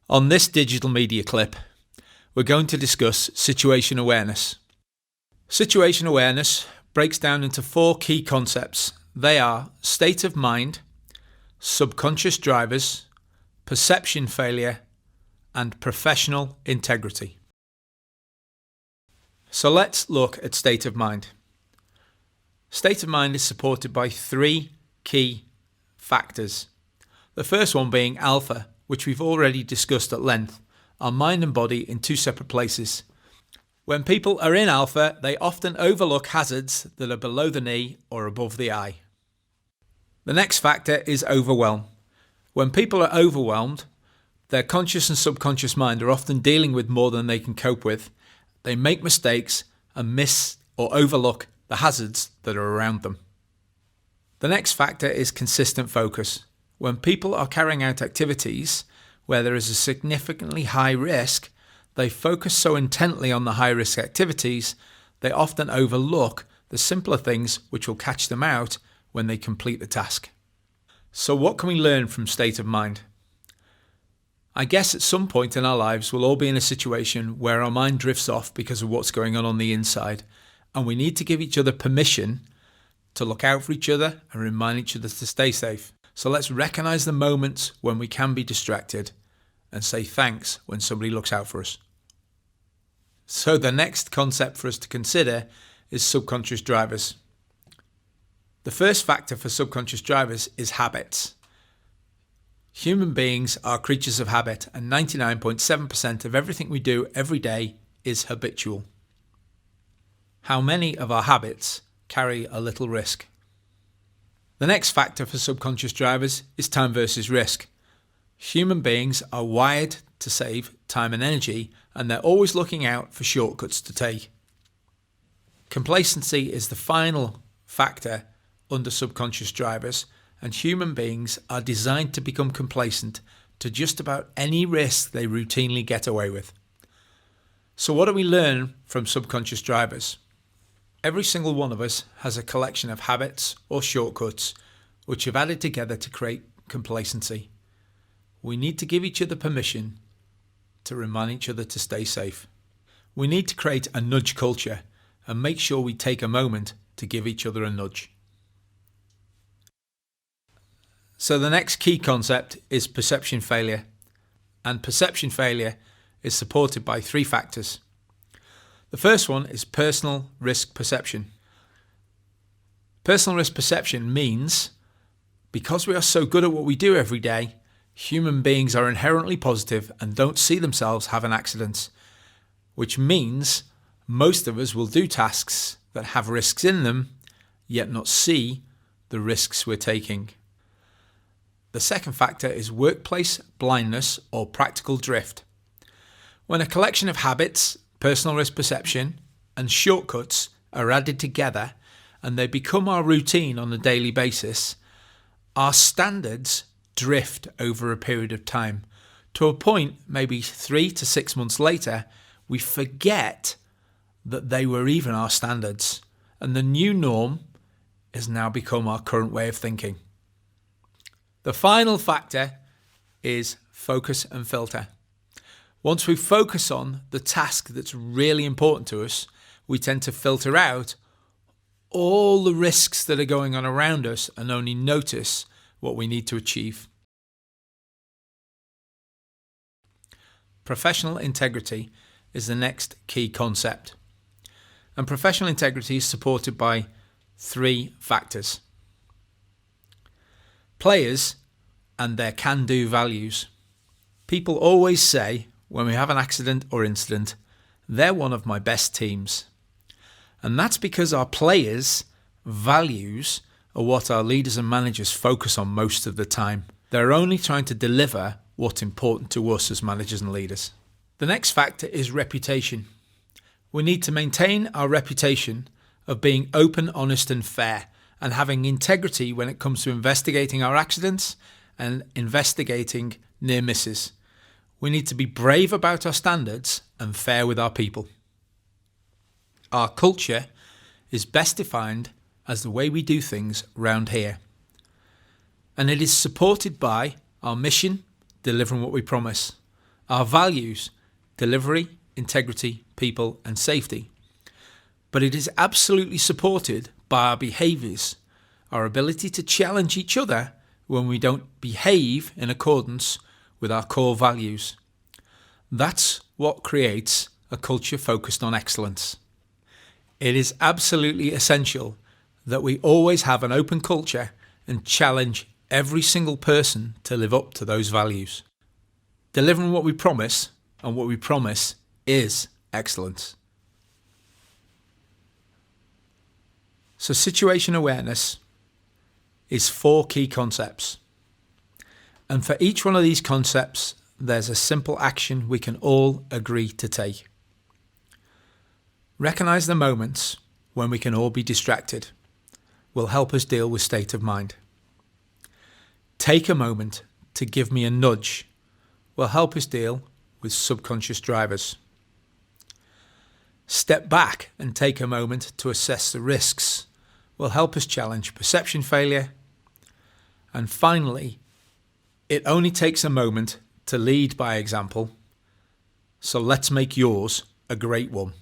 On this digital media clip, we're going to discuss situation awareness. Situation awareness breaks down into 4 key concepts. They are state of mind, subconscious drivers, perception failure, and professional integrity. So let's look at state of mind. State of mind is supported by 3 key factors. The first one being alpha, which we've already discussed at length, our mind and body in 2 separate places. When people are in alpha, they often overlook hazards that are below the knee or above the eye. The next factor is overwhelm. When people are overwhelmed, their conscious and subconscious mind are often dealing with more than they can cope with. They make mistakes and miss or overlook the hazards that are around them. The next factor is consistent focus. When people are carrying out activities where there is a significantly high risk, they focus so intently on the high-risk activities, they often overlook the simpler things which will catch them out when they complete the task. So what can we learn from state of mind? I guess at some point in our lives we'll all be in a situation where our mind drifts off because of what's going on the inside, and we need to give each other permission to look out for each other and remind each other to stay safe. So let's recognise the moments when we can be distracted and say thanks when somebody looks out for us. So the next concept for us to consider is subconscious drivers. The first factor for subconscious drivers is habits. Human beings are creatures of habit, and 99.7% of everything we do every day is habitual. How many of our habits carry a little risk? The next factor for subconscious drivers is time versus risk. Human beings are wired to save time and energy, and they're always looking out for shortcuts to take. Complacency is the final factor under subconscious drivers, and human beings are designed to become complacent to just about any risk they routinely get away with. So what do we learn from subconscious drivers? Every single one of us has a collection of habits or shortcuts which have added together to create complacency. We need to give each other permission to remind each other to stay safe. We need to create a nudge culture and make sure we take a moment to give each other a nudge. So the next key concept is perception failure. And perception failure is supported by 3 factors. The first one is personal risk perception. Personal risk perception means because we are so good at what we do every day, human beings are inherently positive and don't see themselves having accidents, which means most of us will do tasks that have risks in them, yet not see the risks we're taking. The second factor is workplace blindness or practical drift. When a collection of habits, personal risk perception, and shortcuts are added together and they become our routine on a daily basis, our standards drift over a period of time. To a point, maybe 3 to 6 months later, we forget that they were even our standards, and the new norm has now become our current way of thinking. The final factor is focus and filter. Once we focus on the task that's really important to us, we tend to filter out all the risks that are going on around us and only notice what we need to achieve. Professional integrity is the next key concept. And professional integrity is supported by 3 factors. Players and their can-do values. People always say, when we have an accident or incident, they're one of my best teams. And that's because our players' values are what our leaders and managers focus on most of the time. They're only trying to deliver what's important to us as managers and leaders. The next factor is reputation. We need to maintain our reputation of being open, honest and fair, and having integrity when it comes to investigating our accidents and investigating near misses. We need to be brave about our standards and fair with our people. Our culture is best defined as the way we do things round here. And it is supported by our mission, delivering what we promise, Our values: delivery, integrity, people, and safety. But it is absolutely supported by our behaviours, our ability to challenge each other when we don't behave in accordance with our core values. That's what creates a culture focused on excellence. It is absolutely essential that we always have an open culture and challenge every single person to live up to those values. Delivering what we promise, and what we promise is excellence. So situation awareness is 4 key concepts. And for each one of these concepts, there's a simple action we can all agree to take. Recognize the moments when we can all be distracted. Will help us deal with state of mind. Take a moment to give me a nudge. Will help us deal with subconscious drivers. Step back and take a moment to assess the risks. Will help us challenge perception failure. And finally, it only takes a moment to lead by example. So let's make yours a great one.